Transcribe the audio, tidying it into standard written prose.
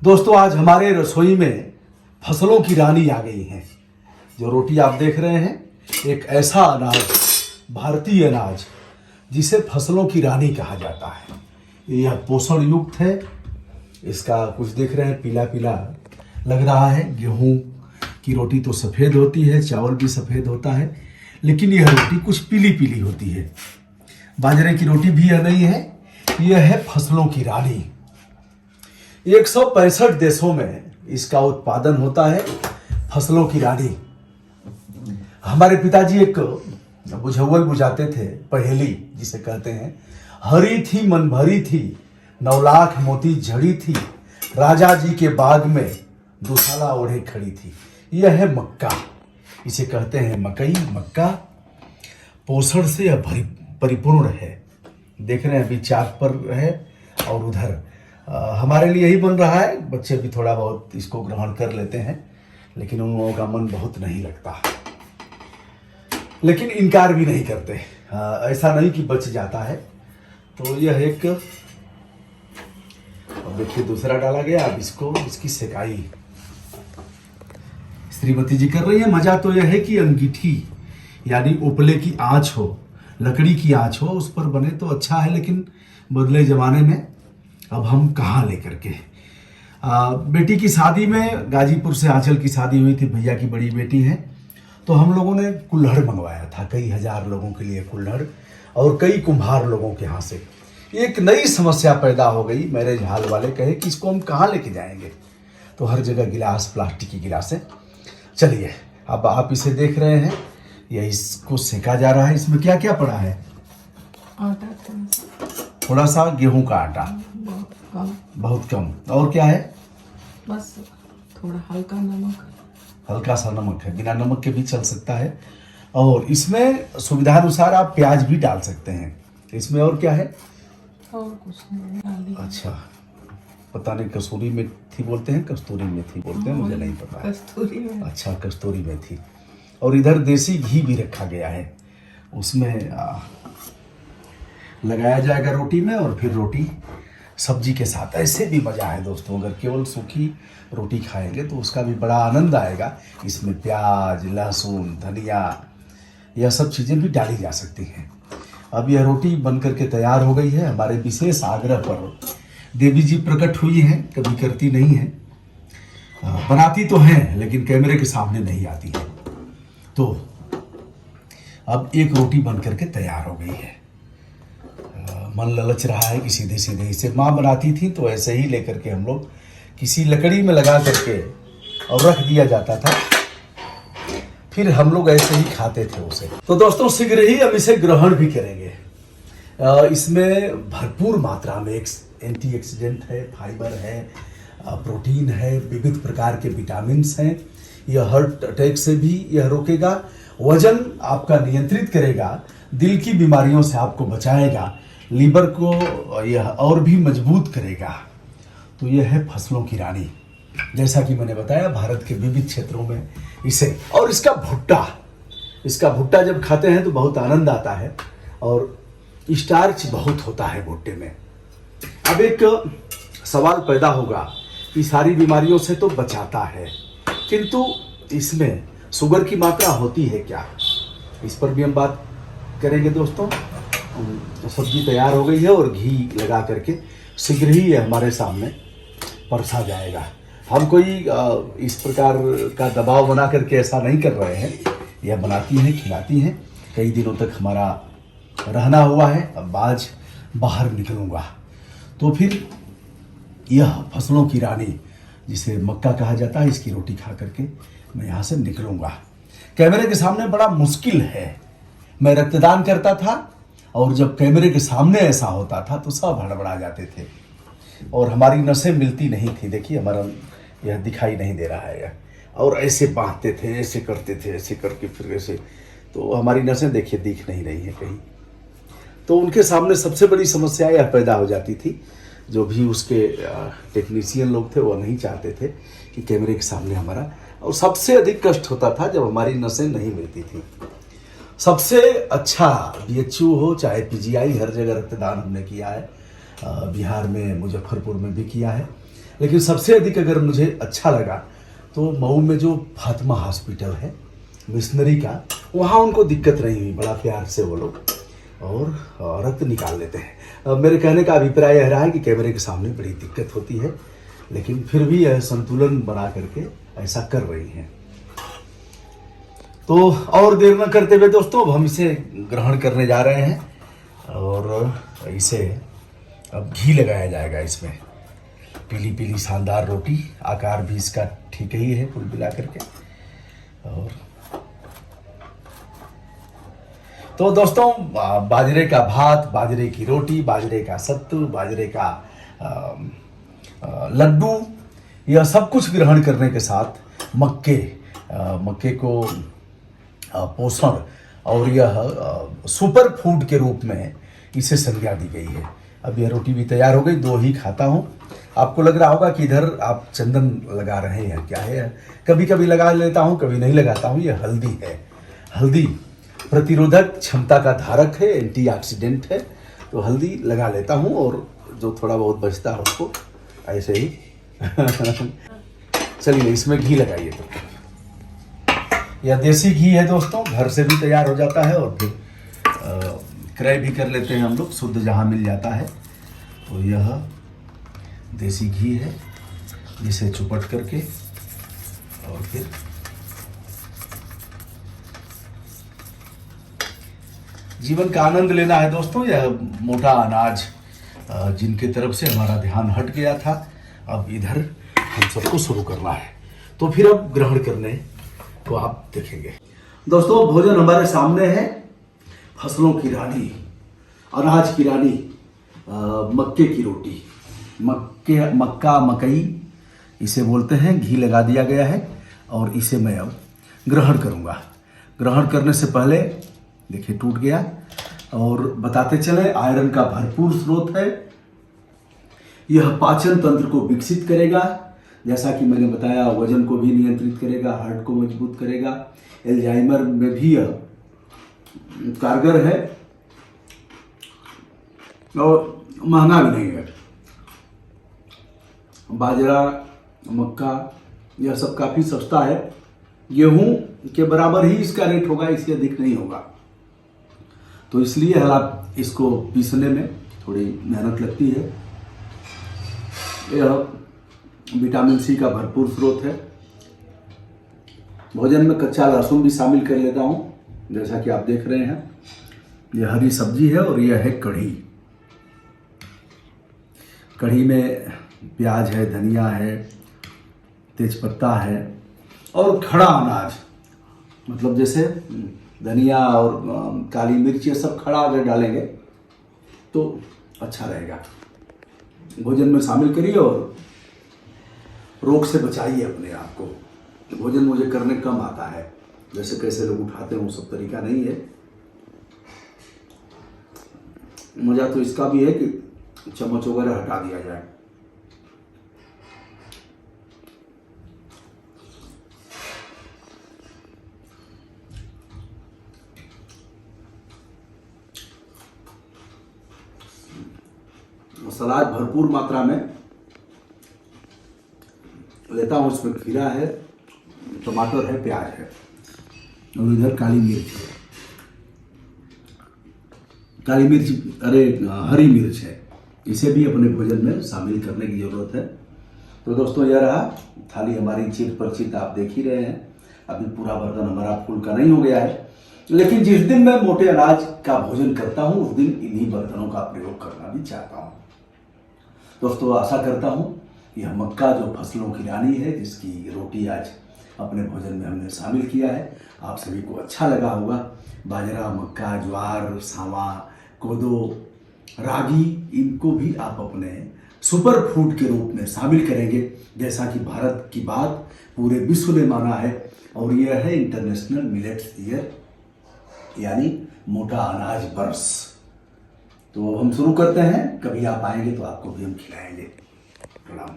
दोस्तों आज हमारे रसोई में फसलों की रानी आ गई है। जो रोटी आप देख रहे हैं एक ऐसा अनाज, भारतीय अनाज जिसे फसलों की रानी कहा जाता है। यह पोषण युक्त है। इसका कुछ देख रहे हैं पीला पीला लग रहा है। गेहूं की रोटी तो सफ़ेद होती है, चावल भी सफ़ेद होता है, लेकिन यह रोटी कुछ पीली पीली होती है। बाजरे की रोटी भी यह नहीं है, यह है फसलों की रानी। 165 देशों में इसका उत्पादन होता है। फसलों की रानी। हमारे पिताजी एक बुझावल बुझाते थे, पहेली जिसे कहते हैं। हरी थी मन भरी थी, 9 लाख मोती झड़ी थी, राजा जी के बाग में दुशाला ओढ़े खड़ी थी। यह है मक्का। इसे कहते हैं मकई। मक्का पोषण से यह परिपूर्ण है। देख रहे हैं अभी चाक पर है और उधर हमारे लिए यही बन रहा है। बच्चे भी थोड़ा बहुत इसको ग्रहण कर लेते हैं, लेकिन उन लोगों का मन बहुत नहीं लगता, लेकिन इनकार भी नहीं करते। ऐसा नहीं कि बच जाता है। तो यह एक, अब देखिए दूसरा डाला गया। अब इसको इसकी सेकाई श्रीमती जी कर रही है। मजा तो यह है कि अंगीठी यानी उपले की आंच हो, लकड़ी की आंच हो, उस पर बने तो अच्छा है, लेकिन बदले जमाने में अब हम कहाँ लेकर के। बेटी की शादी में, गाजीपुर से आंचल की शादी हुई थी, भैया की बड़ी बेटी है, तो हम लोगों ने कुल्हड़ मंगवाया था। कई हजार लोगों के लिए कुल्हड़, और कई कुम्हार लोगों के यहाँ से। एक नई समस्या पैदा हो गई। मैरिज हॉल वाले कहे कि इसको हम कहाँ लेके जाएंगे, तो हर जगह गिलास, प्लास्टिक की गिलास है। चलिए अब आप इसे देख रहे हैं, यह इसको सेका जा रहा है। इसमें क्या क्या पड़ा है? आटा थोड़ा सा गेहूं का आटा, बहुत कम। और क्या है? बस थोड़ा हल्का नमक, हल्का सा नमक है, बिना नमक के भी चल सकता है। और इसमें सुविधानुसार आप प्याज भी डाल सकते हैं। इसमें और क्या है? और कुछ नहीं। अच्छा, पता नहीं, कसूरी मेथी बोलते हैं, कस्तूरी मेथी बोलते हैं, मुझे नहीं पता है। कस्तूरी मेथी। अच्छा, कस्तूरी मेथी। और इधर देसी घी भी रखा गया है, उसमें लगाया जाएगा रोटी में, और फिर रोटी सब्जी के साथ। ऐसे भी मज़ा है दोस्तों। अगर केवल सूखी रोटी खाएंगे तो उसका भी बड़ा आनंद आएगा। इसमें प्याज, लहसुन, धनिया, यह सब चीज़ें भी डाली जा सकती हैं। अब यह रोटी बन करके तैयार हो गई है। हमारे विशेष आग्रह पर देवी जी प्रकट हुई हैं, कभी करती नहीं हैं, बनाती तो हैं लेकिन कैमरे के सामने नहीं आती है। तो अब एक रोटी बन करके तैयार हो गई है। मन ललच रहा है कि सीधे सीधे इसे माँ बनाती थी तो ऐसे ही लेकर के हम लोग किसी लकड़ी में लगा करके और रख दिया जाता था, फिर हम लोग ऐसे ही खाते थे उसे। तो दोस्तों शीघ्र ही हम इसे ग्रहण भी करेंगे। इसमें भरपूर मात्रा में एंटीऑक्सीडेंट है, फाइबर है, प्रोटीन है, विविध प्रकार के विटामिन्स हैं। यह हार्ट अटैक से भी यह रोकेगा, वजन आपका नियंत्रित करेगा, दिल की बीमारियों से आपको बचाएगा, लीवर को यह और भी मजबूत करेगा। तो यह है फसलों की रानी। जैसा कि मैंने बताया, भारत के विविध क्षेत्रों में इसे, और इसका भुट्टा जब खाते हैं तो बहुत आनंद आता है, और स्टार्च बहुत होता है भुट्टे में। अब एक सवाल पैदा होगा कि सारी बीमारियों से तो बचाता है, किंतु इसमें शुगर की मात्रा होती है क्या? इस पर भी हम बात करेंगे दोस्तों। सब्जी तैयार हो गई है और घी लगा करके शीघ्र ही ये हमारे सामने परसा जाएगा। हम कोई इस प्रकार का दबाव बना करके ऐसा नहीं कर रहे हैं। यह बनाती हैं, खिलाती हैं। कई दिनों तक हमारा रहना हुआ है। अब आज बाहर निकलूँगा तो फिर यह फसलों की रानी जिसे मक्का कहा जाता है, इसकी रोटी खा करके मैं यहाँ से निकलूँगा। कैमरे के सामने बड़ा मुश्किल है। मैं रक्तदान करता था और जब कैमरे के सामने ऐसा होता था तो सब हड़बड़ा जाते थे और हमारी नसें मिलती नहीं थी। देखिए हमारा यह दिखाई नहीं दे रहा है, और ऐसे बांधते थे, ऐसे करते थे, ऐसे करके फिर ऐसे, तो हमारी नसें देखिए दिख नहीं रही है कहीं। तो उनके सामने सबसे बड़ी समस्या यह पैदा हो जाती थी। जो भी उसके टेक्नीशियन लोग थे वो नहीं चाहते थे कि कैमरे के सामने हमारा, और सबसे अधिक कष्ट होता था जब हमारी नसें नहीं मिलती थी। सबसे अच्छा BHU हो चाहे PGI, हर जगह रक्तदान हमने किया है। बिहार में मुजफ्फरपुर में भी किया है। लेकिन सबसे अधिक अगर मुझे अच्छा लगा तो मऊ में जो फातिमा हॉस्पिटल है मिशनरी का, वहाँ उनको दिक्कत नहीं हुई, बड़ा प्यार से वो लोग और रक्त निकाल लेते हैं। मेरे कहने का अभिप्राय यह रहा है कि कैमरे के सामने बड़ी दिक्कत होती है, लेकिन फिर भी यह संतुलन बना करके ऐसा कर रही हैं। तो और देर न करते हुए दोस्तों, अब हम इसे ग्रहण करने जा रहे हैं और इसे अब घी लगाया जाएगा इसमें। पीली पीली शानदार रोटी, आकार भी इसका ठीक ही है कुल मिला करके। और तो दोस्तों, बाजरे का भात, बाजरे की रोटी, बाजरे का सत्तू, बाजरे का लड्डू, यह सब कुछ ग्रहण करने के साथ मक्के को पोषण और यह सुपर फूड के रूप में इसे संज्ञा दी गई है। अब यह रोटी भी तैयार हो गई, 2 ही खाता हूँ। आपको लग रहा होगा कि इधर आप चंदन लगा रहे हैं, क्या है? कभी कभी लगा लेता हूँ, कभी नहीं लगाता हूँ। यह हल्दी है। हल्दी प्रतिरोधक क्षमता का धारक है, एंटीऑक्सीडेंट है, तो हल्दी लगा लेता हूँ और जो थोड़ा बहुत बचता है उसको ऐसे ही चलिए इसमें घी लगाइए। तो यह देसी घी है दोस्तों, घर से भी तैयार हो जाता है और फिर क्रय भी कर लेते हैं हम लोग, शुद्ध जहाँ मिल जाता है। तो यह देसी घी है, जिसे चुपट करके और फिर जीवन का आनंद लेना है दोस्तों। यह मोटा अनाज जिनके तरफ से हमारा ध्यान हट गया था, अब इधर हम सबको शुरू करना है। तो फिर अब ग्रहण करने को आप देखेंगे। दोस्तों, भोजन हमारे सामने है। फसलों की रानी, अनाज की रानी, मक्के की रोटी, मक्का मकई इसे बोलते हैं। घी लगा दिया गया है और इसे मैं अब ग्रहण करूंगा। ग्रहण करने से पहले देखिए टूट गया, और बताते चले आयरन का भरपूर स्रोत है। यह पाचन तंत्र को विकसित करेगा, जैसा कि मैंने बताया, वजन को भी नियंत्रित करेगा, हार्ट को मजबूत करेगा, एल्जाइमर में भी यह कारगर है और महंगा भी नहीं है। बाजरा, मक्का यह सब काफ़ी सस्ता है। गेहूं के बराबर ही इसका रेट होगा, इससे अधिक नहीं होगा। तो इसलिए हालांकि इसको पीसने में थोड़ी मेहनत लगती है। यह विटामिन सी का भरपूर स्रोत है। भोजन में कच्चा लहसुन भी शामिल कर लेता हूँ, जैसा कि आप देख रहे हैं। यह हरी सब्जी है और यह है कढ़ी। कढ़ी में प्याज है, धनिया है, तेजपत्ता है और खड़ा अनाज, मतलब जैसे धनिया और काली मिर्च, ये सब खड़ा अगर डालेंगे तो अच्छा रहेगा। भोजन में शामिल करिए और रोग से बचाइए अपने आप को। भोजन मुझे करने कम आता है, जैसे कैसे लोग उठाते हैं वो सब तरीका नहीं है। मज़ा तो इसका भी है कि चम्मच वगैरह हटा दिया जाए। सलाद भरपूर मात्रा में लेता हूँ। इसमें खीरा है, टमाटर है, प्याज है और इधर काली मिर्च है। काली मिर्च, हरी मिर्च है, इसे भी अपने भोजन में शामिल करने की ज़रूरत है। तो दोस्तों, यह रहा थाली हमारी चित परिचित, आप देख ही रहे हैं। अभी पूरा बर्तन हमारा फुल का नहीं हो गया है, लेकिन जिस दिन मैं मोटे अनाज का भोजन करता हूँ उस दिन इन्हीं बर्तनों का प्रयोग करना भी चाहता हूँ। दोस्तों, आशा करता हूँ यह मक्का जो फसलों की रानी है, जिसकी रोटी आज अपने भोजन में हमने शामिल किया है, आप सभी को अच्छा लगा होगा। बाजरा, मक्का, ज्वार, सावा, कोदो, रागी, इनको भी आप अपने सुपर फूड के रूप में शामिल करेंगे, जैसा कि भारत की बात पूरे विश्व ने माना है। और यह है इंटरनेशनल मिलेट्स ईयर, यानी मोटा अनाज वर्ष। तो हम शुरू करते हैं। कभी आप आएंगे तो आपको भी हम खिलाएंगे। प्रणाम।